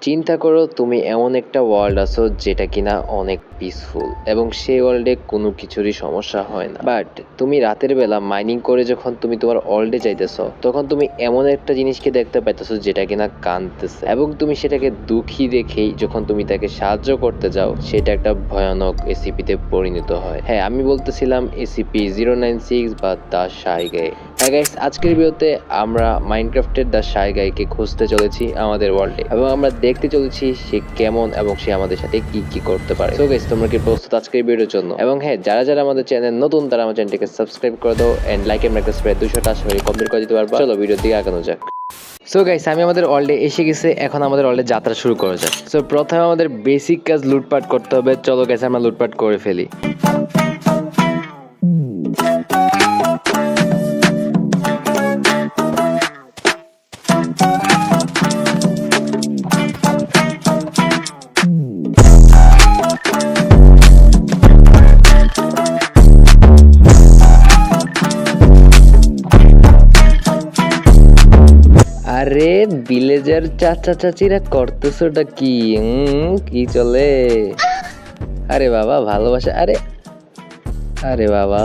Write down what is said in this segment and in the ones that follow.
চিন্তা করো তুমি এমন একটা ওয়ার্ল্ড আছো যেটা কিনা অনেক পিসফুল এবং সেই ওয়ার্ল্ডে কোনো কিছুরই সমস্যা হয় না, বাট তুমি রাতের বেলা মাইনিং করে যখন তুমি তোমার ওয়ার্ল্ডে যাইতেছো তখন তুমি এমন একটা জিনিসকে দেখতে পাইতেছো যেটা কিনা কাঁদতেছে এবং তুমি সেটাকে দুঃখী দেখেই যখন তুমি তাকে সাহায্য করতে যাও সেটা একটা ভয়ানক এসিপিতে পরিণত হয়। হ্যাঁ, আমি বলতেছিলাম SCP-096 বা দ্য শাই গাই। হ্যাঁ গাইস, আজকের ভিডিওতে আমরা মাইনক্রাফটের দ্য শাই গাইকে খুঁজতে চলেছি আমাদের ওয়ার্ল্ডে এবং আমরা দেখতে চলেছি সে কেমন এবং সে আমাদের সাথে কি কি করতে পারে। সো গাইস, তোমরা কি প্রস্তুত আজকের ভিডিওর জন্য? এবং হ্যাঁ, যারা যারা আমাদের চ্যানেল নতুন তারা আমার চ্যানেলটিকে সাবস্ক্রাইব করে দাও এন্ড লাইক এন্ড একটা স্প্রেড 200টা আশা করি কমপ্লিট করে দিতে পারবা। চলো ভিডিওর দিকে আগানো যাক। সো গাইস, আমি আমাদের ওয়ার্ল্ডে এসে গেছে, এখন আমাদের ওয়ার্ল্ডে যাত্রা শুরু করা যাক। সো প্রথমে আমাদের বেসিক কাজ লুটপাট করতে হবে। চলো গাইস, আমরা লুটপাট করে ফেলি। আরে ভিলেজার চাচা চাচিরা করতেছোটা কি? কি চলে? আরে বাবা ভালোবাসা। আরে আরে বাবা,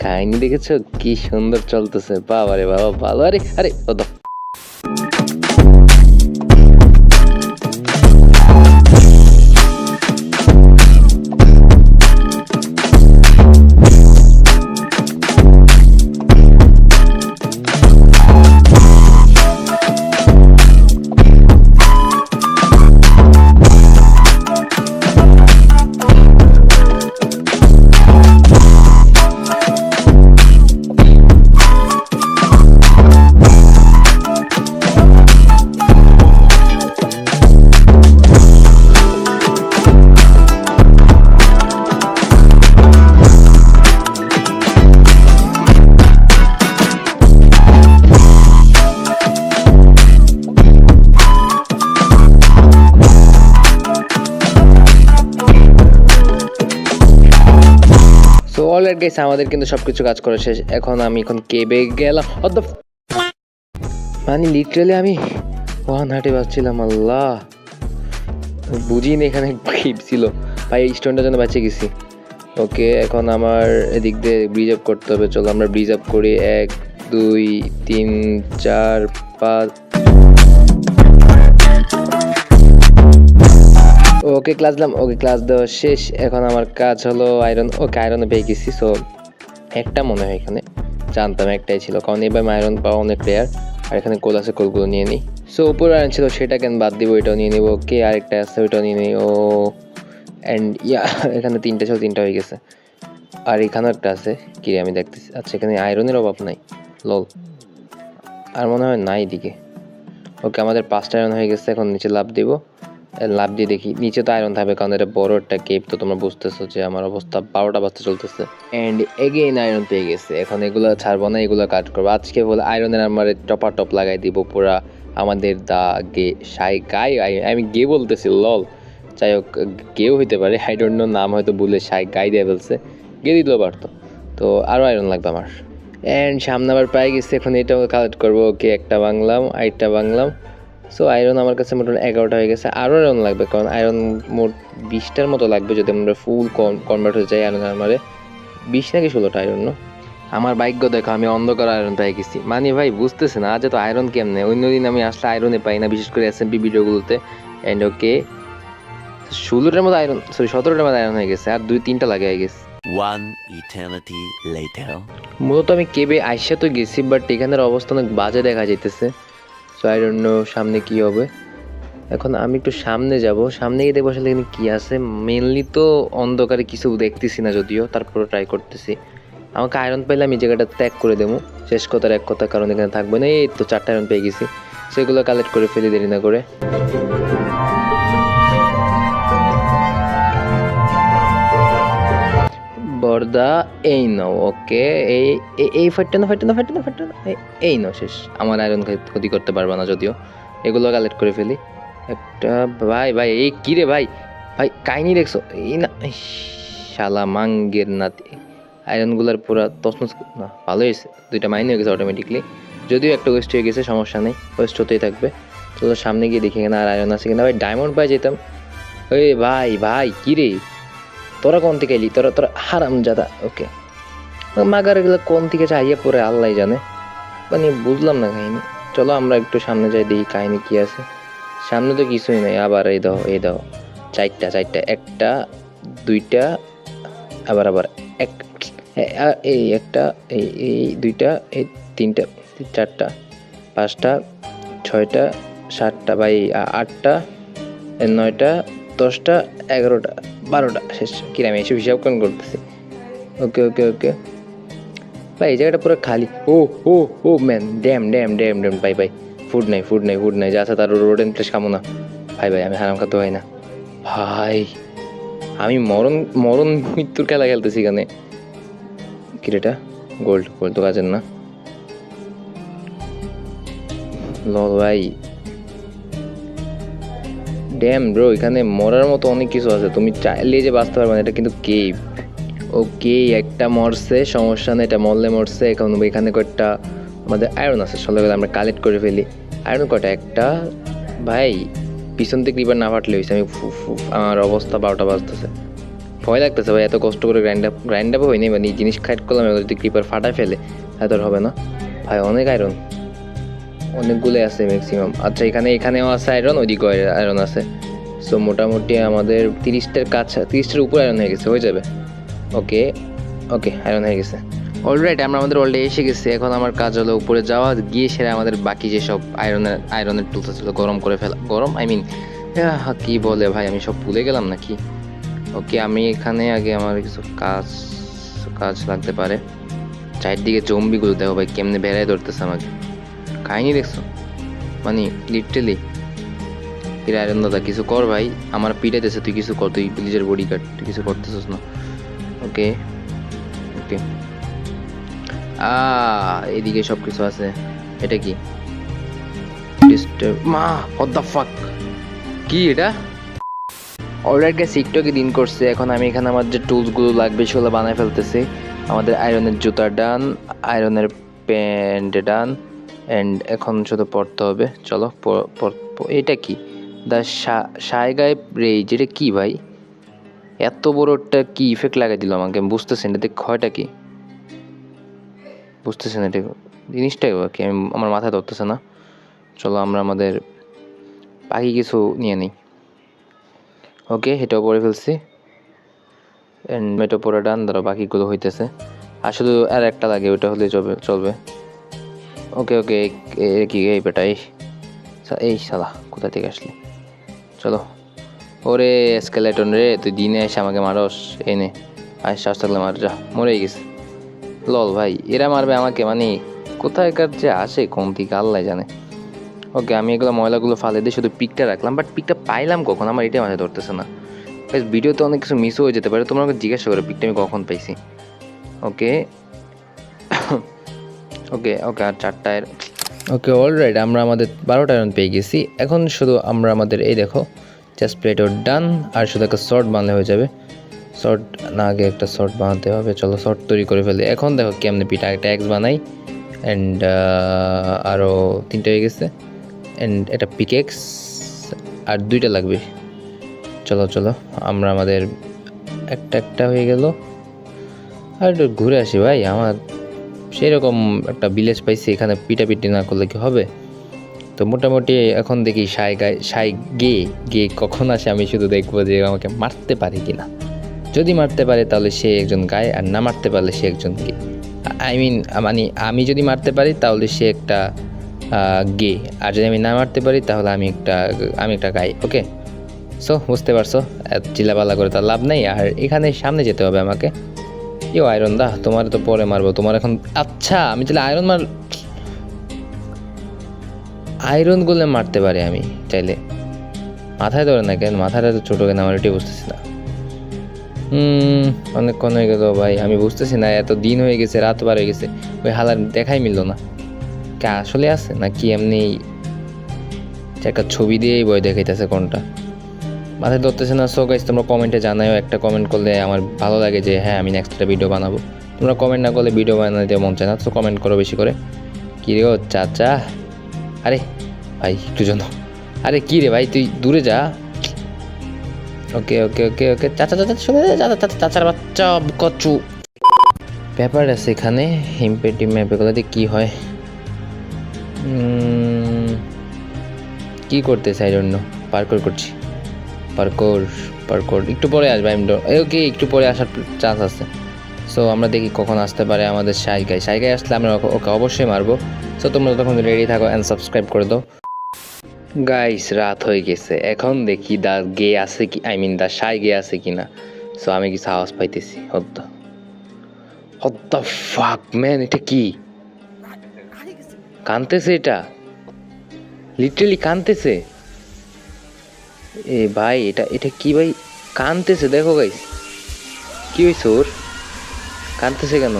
কাহিনী দেখেছো কি সুন্দর চলতেছে? বাবা রে বাবা, ভালো। আরে আরে অলরাইট গাইস, আমাদের কিন্তু সবকিছু কাজ করা শেষ। এখন কেবে গেলাম। মানে লিটারালি আমি ওয়ান হার্টে বাঁচছিলাম। আল্লাহ, বুঝিনি এখানে কেব ছিল ভাই। এই স্টোনটার জন্য বাঁচে গেছি। ওকে, এখন আমার এদিক দিয়ে ব্রিজ আপ করতে হবে। চলো আমরা ব্রিজ আপ করি। 1 2 3 4 5। ওকে ক্লাস দেওয়া শেষ। এখন আমার কাজ হলো আয়রন। ওকে, আয়রনে পেয়ে গেছি। সো একটা মনে হয় এখানে, জানতাম একটাই ছিল, কারণ এবার আয়রন পাওয়া অনেক রেয়ার। আর এখানে কোল আছে, কোলগুলো নিয়ে নিই। সো উপরে আয়রন ছিল, সেটা কেন বাদ দিব, ওইটাও নিয়ে নিব। ওকে, আরেকটা আছে, ওইটাও নিয়ে নিই। ও অ্যান্ড এখানে 3টা ছিল, 3টা হয়ে গেছে। আর এখানেও একটা আছে, কি আমি দেখতেছি। আচ্ছা, এখানে আয়রনের অভাব নাই। লল, আর মনে হয় নাই এদিকে। ওকে, আমাদের 5টা আয়রন হয়ে গেছে। এখন নিচে লাভ দিব। লাভ দিয়ে দেখি নিচে তো আয়রন থাকবে, কারণ এটা বড় একটা কেপ। তো তোমরা বুঝতেছো যে আমার অবস্থা 12টা বাজতে চলতেছে। এন্ড এগেইন আয়রন পেয়ে গেছে। এখন এগুলো ছাড়বো না, এগুলো কাট করবো। আজকে বলে আয়রনের আমার টপ লাগাই দিব পুরা আমাদের দা গে শাই গাই। আমি গে বলতেছি, লল। যাই হোক, গেও হইতে পারে, আই ডোন্ট নো, নাম হয়তো বলে শাই গাই দিয়ে ফেলছে, গে দিতেও পারতো। তো আরও আয়রন লাগবে আমার। এন্ড সামনে আবার পাই গেছে। এখন এটাও কালেক্ট করবো। ওকে, একটা বাংলাম, আরেকটা বাংলাম। সো আয়রন আমার কাছে মোটামুটি 11টা হয়ে গেছে। আরও আয়রন লাগবে, কারণ আয়রন মোট 20টার মতো লাগবে যদি আমরা ফুল কনভার্ট হয়ে যাই আয়রন আর্মারে। 20 নাকি 16টা আয়রন। আমার ভাগ্য দেখো, আমি অন্ধকার আয়রন পেয়ে গেছি। মানে ভাই বুঝতেছে না আজ তো আয়রন কেমনে। অন্যদিন আমি আসলে আয়রনে পাই না, বিশেষ করে SMP ভিডিওগুলোতে। অ্যান্ড ওকে, 16টার মতো আয়রন, সরি 17টার মতো আয়রন হয়ে গেছে। আর 2-3টা লাগে হয়ে গেছে। One eternity later. মূলত আমি কেবে আইসা তো গেছি, বাট এখানের অবস্থা অনেক বাজে দেখা যাইতেছে। সো আই ডোন্ট নো সামনে কি হবে। এখন আমি একটু সামনে যাব, সামনে গিয়ে দেখবো আসলে এখানে কি আছে। মেনলি তো অন্ধকারে কিছু দেখতেছি না, যদিও তারপরে ট্রাই করতেছি। আমাকে আয়রন পাইলে আমি জায়গাটা ত্যাগ করে দেবো, শেষ কথার এক কথা, কারণ এখানে থাকবে না। এই তো 4টা আয়রন পেয়ে গেছি, সেগুলো কালেক্ট করে ফেলি দেরি না করে। বর্দা এই নাও। ওকে, এই ফাইটটা না, এই নাও, শেষ। আমার আয়রন ক্ষতি করতে পারবা না যদিও। এগুলো কালেক্ট করে ফেলি একটা। ভাই এই কি রে ভাই, কাহিনী দেখছো? এই না, শালা মাঙ্গের নাতি। আয়রনগুলার পুরা তছনছ না। ভালো হয়েছে, 2টা মাইন হয়ে গেছে অটোমেটিকলি, যদিও একটা ওয়েস্ট হয়ে গেছে, সমস্যা নেই, ওয়েস্ট হতেই থাকবে। চলো সামনে গিয়ে দেখি এখানে আর আয়রন আছে কিনা। ভাই ডায়মন্ড পাই যেতাম। ওই ভাই ভাই কী রে, তোরা কোন থেকে এলি? তোরা তোরা হারামজাদা। ওকে, মাগার এগুলো কোন থেকে চাইয়ে পড়ে আল্লাহ জানে, মানে বুঝলাম না কাহিনি। চলো আমরা একটু সামনে যাই, দেখি কাহিনি কি আছে। সামনে তো কিছুই নেই। আবার এই দাও এই দাও, চারটা চারটা, একটা দুইটা, আবার আবার এক, এই একটা, এই এই দুইটা, এই তিনটা, চারটা, পাঁচটা, ছয়টা, সাতটা, ভাই আটটা, নয়টা, 10টা, 11টা, 12টা, শেষ। কিরে আমি এসব হিসাব কোন করতেছি। ওকে ওকে ওকে ভাই, এই জায়গাটা পুরো খালি। Oh oh oh man, damn damn damn damn. ভাই ভাই ফুড নাই ফুড নাই ফুড নাই, যা আছে তার রোড এন্ড প্লেস খামো না ভাই। ভাই আমি হারাম খাতে হয় না ভাই, আমি মরণ মরণ মৃত্যুর খেলা খেলতেছি এখানে। কিরেটা গোল্ড, গোল্ড তো কাজের না। লল ভাই, ড্যাম ব্রো, এখানে মরার মতো অনেক কিছু আছে, তুমি চাইলে যে বাঁচতে পারবে না। এটা কিন্তু কেভ। ওকে একটা মরছে, সমস্যা নেই, এটা মরলে মরছে। এখন এখানে কয়েকটা আমাদের আয়রন আছে, চলো আমরা কালেক্ট করে ফেলি। আয়রন কয়টা? একটা। ভাই পিছন থেকে রিভার না ফাটলে হয়েছে। আমি আমার অবস্থা 12টা বাজতেছে, ভয় লাগতেছে ভাই। এত কষ্ট করে গ্রাইন্ড আপ হয়নি, মানে জিনিস খাইট করলাম, এবার যদি ক্রিপার ফাটায় ফেলে এত আর হবে না ভাই। অনেক আয়রন, অনেকগুলো আছে ম্যাক্সিমাম। আচ্ছা এখানে এখানেও আছে আয়রন, ওইদিকে আয়রন আছে। সো মোটামুটি আমাদের 30টার কাছে, 30টার উপর আয়রন হয়ে গেছে, হয়ে যাবে। ওকে ওকে আয়রন হয়ে গেছে। অলরাইট, আমরা আমাদের অলরেডি এসে গেছি। এখন আমার কাজ হলো উপরে যাওয়া, গিয়ে সেরে আমাদের বাকি যেসব আয়রনের টুলস ছিল গরম করে ফেলা। গরম আই মিন কি বলে ভাই, আমি সব ভুলে গেলাম নাকি। ওকে আমি এখানে আগে আমার কিছু কাজ কাজ লাগতে পারে। চারদিকে জম্বিগুলো দেখো ভাই কেমনে বেড়ায় ধরতেছে আমাকে। কাহিনি দেখছো, মানে লিটারেলি। কি আয়রন দাদা কিছু কর ভাই, আমার পিটাইতেছে, তুই কিছু কর, তুই পুলিশের বডি গার্ড, তুই কিছু করতেছিস না। ওকে ওকে এদিকে সব কিছু আছে। এটা কি মা, হোয়াট দ্য ফাক, কি এটা? অলরাইট গাইস, একটু দিন করছে। এখন আমি এখানে আমার যে টুলসগুলো লাগবে সেগুলো বানায় ফেলতেছি। আমাদের আয়রনের জুতা ডান, আয়রনের প্যান্ট ডান, অ্যান্ড এখন শুধু পড়তে হবে। চলো এটা কি? দ্য সাইগাই রেজ, এটা কি ভাই? এত বড়টা কি ইফেক্ট লাগাই দিল আমাকে, আমি বুঝতেছি না। দেখ ক্ষয়টা কি বুঝতেছি না, এটা জিনিসটাই কি আমি আমার মাথায় ধরতেছে না। চলো আমরা আমাদের বাকি কিছু নিয়ে নিই। ওকে এটাও পরে ফেলছি, অ্যান্ড এটা পরে ডান। ধরো বাকিগুলো হইতেছে, আর শুধু আর একটা লাগে, ওইটা হলে চলবে। ওকে ওকে কি এই বেটা, এই শালা কোথা থেকে আসলি? চলো। ওরে স্কেলেটন রে, তুই দিনে এসে আমাকে মারস, এই নে আর শ্বাস থাকলে মার, যা মরেই গেছে। লল ভাই এরা মারবে আমাকে, মানে কোথায়কার যে আসে কোন থেকে আল্লাহ জানে। ওকে আমি এগুলো ময়লাগুলো ফালে দিয়ে শুধু পিকটা রাখলাম, বাট পিকটা পাইলাম কখন আমার এটাই মাথায় ধরতেছে না। ভিডিওতে অনেক কিছু মিসও হয়ে যেতে পারে, তোমরা আমাকে জিজ্ঞাসা করো পিকটা আমি কখন পাইছি। ওকে ওকে ওকে আর 4টা। ওকে অলরাইট, আমরা আমাদের 12টা আয়রন পেয়ে গেছি। এখন শুধু আমরা আমাদের এই দেখো জাস্ট প্লেটও ডান, আর শুধু একটা শর্ট বানালে হয়ে যাবে। শর্ট না, আগে একটা শর্ট বানাতে হবে। চলো শর্ট তৈরি করে ফেলে। এখন দেখো কেমনে পিঠা একটা এক্স বানাই, অ্যান্ড আরও 3টা হয়ে গেছে, অ্যান্ড এটা পিকেক্স আর 2টা লাগবে। চলো চলো আমরা আমাদের একটা হয়ে গেল। আর একটু ঘুরে আসি ভাই, আমার সেরকম একটা ভিলেজ পাইছি, এখানে পিটাপিটি না করলে কি হবে। তো মোটামুটি এখন দেখি সাই গে কখন আসে, আমি শুধু দেখবো যে আমাকে মারতে পারে কিনা। যদি মারতে পারে তাহলে সে একজন গায়ে, আর না মারতে পারলে সে একজন গে। আই মিন মানে আমি যদি মারতে পারি তাহলে সে একটা গে, আর যদি আমি না মারতে পারি তাহলে আমি একটা গাই। ওকে সো বুঝতে পারছো, চিলাপালা করে তার লাভ নেই। আর এখানে সামনে যেতে হবে আমাকে। ইও আয়রন দা, তোমার তো পরে মারবো, তোমার এখন। আচ্ছা আমি তাহলে আয়রন গুলো মারতে পারি আমি চাইলে। মাথায় ধরে না কেন, মাথাটা তো ছোটো কেন আমার, এটাই বুঝতেছি না। অনেকক্ষণ হয়ে গেল ভাই, আমি বুঝতেছি না, এত দিন হয়ে গেছে, রাত পার হয়ে গেছে, ওই হালার দেখাই মিললো না। কে আসলে আছে নাকি এমনি একটা ছবি দিয়েই বই দেখাইতেছে, কোনটা মাথায় ধরতেছে না। সো গাইস তোমরা কমেন্টে জানাও, একটা কমেন্ট করলে আমার ভালো লাগে যে হ্যাঁ আমি নেক্সট একটা ভিডিও বানাবো। তোমরা কমেন্ট না করলে ভিডিও বানাতে মন চায় না, তো কমেন্ট করো বেশি করে। কী রে ও চাচা, আরে ভাই একটু জন্য আরে কি রে ভাই, তুই দূরে যা। ওকে ওকে ওকে ওকে, চাচা চাচা শুনে চাচা চাচা চাচার বাচ্চা কচু। ব্যাপার আছে এখানে, ইম্পেটিভ ম্যাপ এগুলোতে কি হয়? কি করতে চাই জন্য পার্কোর করছি, পার্কোর পার্কোর একটু পরে আসবে। ওকে একটু পরে আসার চান্স আছে। সো আমরা দেখি কখন আসতে পারে আমাদের সাইকাই। সাইকাই আসলে আমরা ওকে অবশ্যই মারবো। সো তোমরা তখন রেডি থাকো অ্যান্ড সাবস্ক্রাইব করে দাও। গাইস রাত হয়ে গেছে, এখন দেখি দা গে আছে কি, আই মিন দা সাই গে আছে কি না। সো আমি কিছু আওয়াজ পাইতেছি। হোয়াট দ্য ফাক ম্যান, এটা কি? কানতেছে এটা, লিটারালি কানতেছে। এ ভাই এটা এটা কি ভাই, কানতেছে দেখো গাইস। কি হয়েছে ওর, কানতেছে কেন?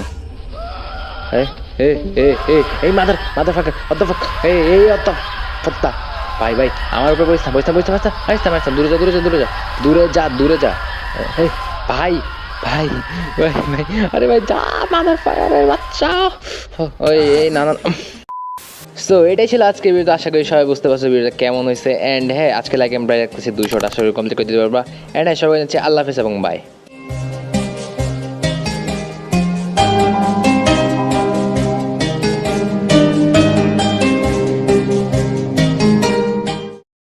এই এই এই এই এই mother mother ফাকার, what the fuck, এই এই হোয়াট দ্য ফত্তা। ভাই ভাই আমার উপরে বসতা বসতা বসতা বসতা আসতা মারতা, দূরে যা দূরে যা দূরে যা দূরে যা দূরে যা। এই ভাই ভাই ভাই ভাই, আরে ভাই যা মাদার ফাকারের বাচ্চা। ওই এই না না। সো এটাই ছিল আজকের ভিডিও। আশা করি সবাই বুঝতে পারছো ভিডিওটা কেমন হয়েছে। অ্যান্ড হ্যাঁ, আজকে লাইক আমরা রাখতেছি 200টা, আশা করি কমপ্লিট করে দিতে পারবা। অ্যান্ড হ্যাঁ, সবাই জানছি আল্লাহ হাফেজ এবং বাই।